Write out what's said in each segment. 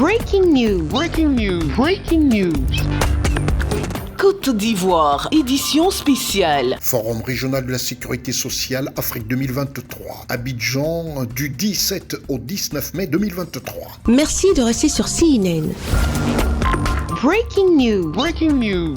Breaking news. Breaking news. Breaking news. Côte d'Ivoire, édition spéciale. Forum régional de la sécurité sociale Afrique 2023. Abidjan du 17 au 19 mai 2023. Merci de rester sur CNN. Breaking news. Breaking news.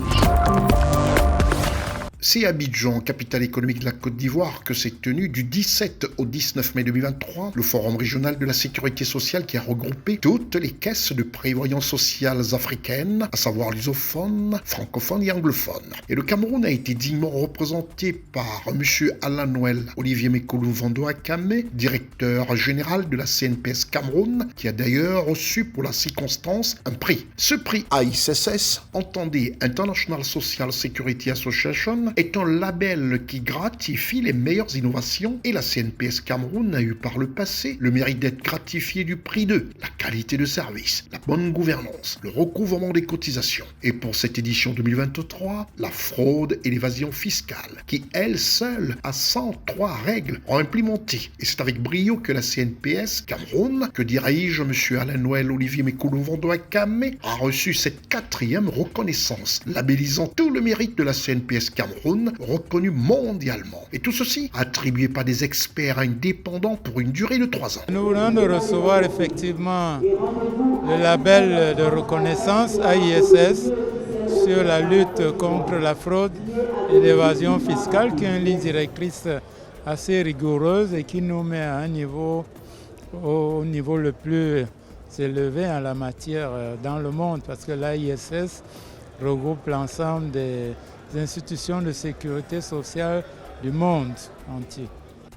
C'est Abidjan, capitale économique de la Côte d'Ivoire, que s'est tenu du 17 au 19 mai 2023 le Forum régional de la sécurité sociale qui a regroupé toutes les caisses de prévoyance sociale africaines, à savoir lusophones, francophones et anglophones. Et le Cameroun a été dignement représenté par M. Alain Noël Olivier Mekolo Vando Akame, directeur général de la CNPS Cameroun, qui a d'ailleurs reçu pour la circonstance un prix. Ce prix AISSS, entendez International Social Security Association, est un label qui gratifie les meilleures innovations et la CNPS Cameroun a eu par le passé le mérite d'être gratifiée du prix de la qualité de service, la bonne gouvernance, le recouvrement des cotisations. Et pour cette édition 2023, la fraude et l'évasion fiscale, qui elle seule a 103 règles ont implémenté. Et c'est avec brio que la CNPS Cameroun, que dirige M. Alain Noël Olivier Mekolo Vando Akame, a reçu cette 4e reconnaissance, labellisant tout le mérite de la CNPS Cameroun, reconnu mondialement. Et tout ceci attribué par des experts indépendants pour une durée de 3 ans. Nous venons de recevoir effectivement le label de reconnaissance AISS sur la lutte contre la fraude et l'évasion fiscale, qui est une ligne directrice assez rigoureuse et qui nous met à un niveau, au niveau le plus élevé en la matière dans le monde, parce que l'AISS regroupe l'ensemble des institutions de sécurité sociale du monde entier.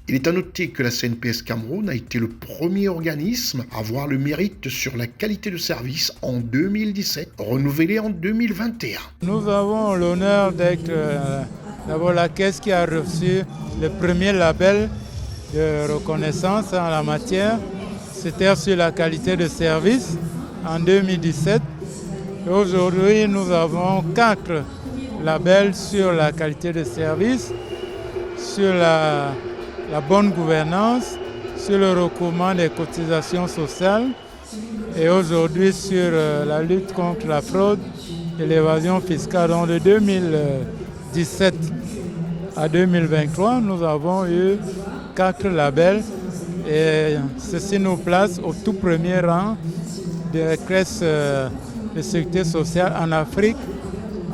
Il est à noter que la CNPS Cameroun a été le premier organisme à avoir le mérite sur la qualité de service en 2017, renouvelé en 2021. Nous avons l'honneur d'être d'abord la caisse qui a reçu le premier label de reconnaissance en la matière. C'était sur la qualité de service en 2017. Et aujourd'hui, nous avons 4 label sur la qualité de service, sur la bonne gouvernance, sur le recouvrement des cotisations sociales et aujourd'hui sur la lutte contre la fraude et l'évasion fiscale. Donc de 2017 à 2023, nous avons eu 4 labels et ceci nous place au tout premier rang des caisses de sécurité sociale en Afrique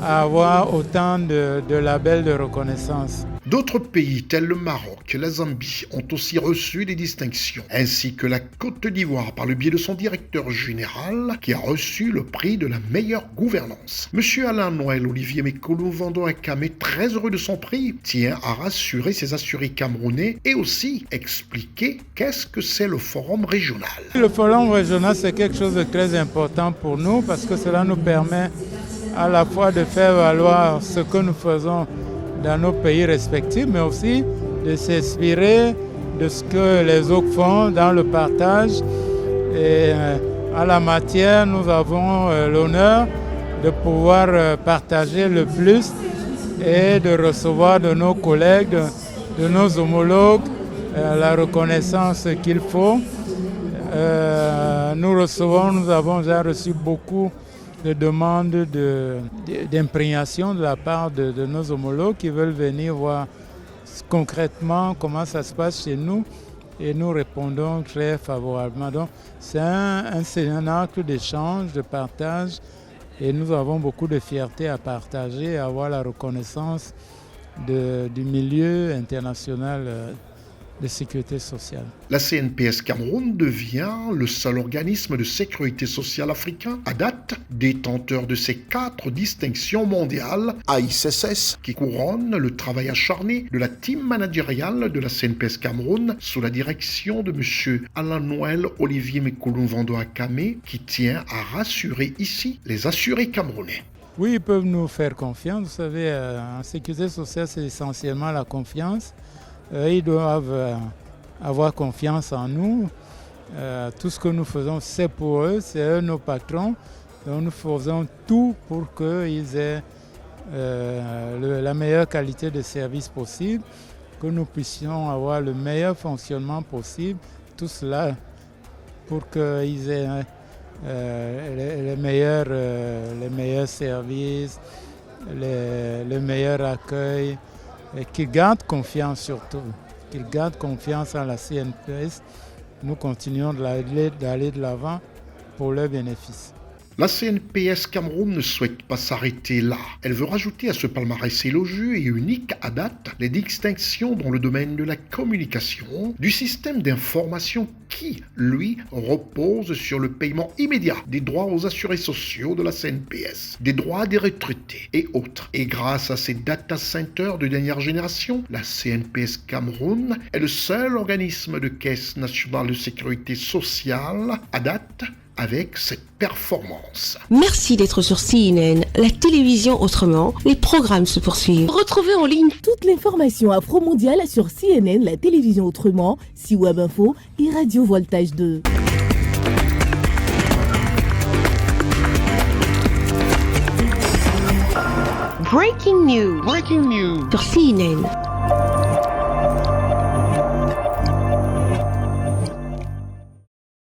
à avoir autant de labels de reconnaissance. D'autres pays tels le Maroc, la Zambie ont aussi reçu des distinctions, ainsi que la Côte d'Ivoire par le biais de son directeur général qui a reçu le prix de la meilleure gouvernance. Monsieur Alain Noël Olivier Mekolo Vando Akame, très heureux de son prix, tient à rassurer ses assurés camerounais et aussi expliquer qu'est-ce que c'est le forum régional. Le forum régional, c'est quelque chose de très important pour nous parce que cela nous permet à la fois de faire valoir ce que nous faisons dans nos pays respectifs, mais aussi de s'inspirer de ce que les autres font dans le partage. Et à la matière, nous avons l'honneur de pouvoir partager le plus et de recevoir de nos collègues, de nos homologues, la reconnaissance qu'il faut. Nous avons déjà reçu beaucoup de demandes d'imprégnation de la part de nos homologues qui veulent venir voir concrètement comment ça se passe chez nous et nous répondons très favorablement. Donc c'est un acte d'échange, de partage et nous avons beaucoup de fierté à partager et à avoir la reconnaissance du milieu international de sécurité sociale. La CNPS Cameroun devient le seul organisme de sécurité sociale africain à date détenteur de ces 4 distinctions mondiales AISSS qui couronnent le travail acharné de la team managériale de la CNPS Cameroun sous la direction de M. Alain Noël Olivier Mekolo Vando Akame qui tient à rassurer ici les assurés camerounais. Oui, ils peuvent nous faire confiance. Vous savez, en sécurité sociale, c'est essentiellement la confiance. Ils doivent avoir confiance en nous. Tout ce que nous faisons, c'est pour eux, c'est eux nos patrons. Donc nous faisons tout pour qu'ils aient la meilleure qualité de service possible, que nous puissions avoir le meilleur fonctionnement possible. Tout cela pour qu'ils aient les meilleurs services, le meilleur accueil, et qu'ils gardent confiance surtout, qu'ils gardent confiance en la CNPS. Nous continuons d'aller de l'avant pour leur bénéfice. La CNPS Cameroun ne souhaite pas s'arrêter là. Elle veut rajouter à ce palmarès élogieux et unique à date les distinctions dans le domaine de la communication, du système d'information qui, lui, repose sur le paiement immédiat des droits aux assurés sociaux de la CNPS, des droits des retraités et autres. Et grâce à ces data centers de dernière génération, la CNPS Cameroun est le seul organisme de caisse nationale de sécurité sociale à date avec cette performance. Merci d'être sur CNN, la télévision autrement. Les programmes se poursuivent. Retrouvez en ligne toute l'information afro-mondiale sur CNN, la télévision autrement, C-Web Info et Radio Voltage 2. Breaking news. Breaking news. sur CNN.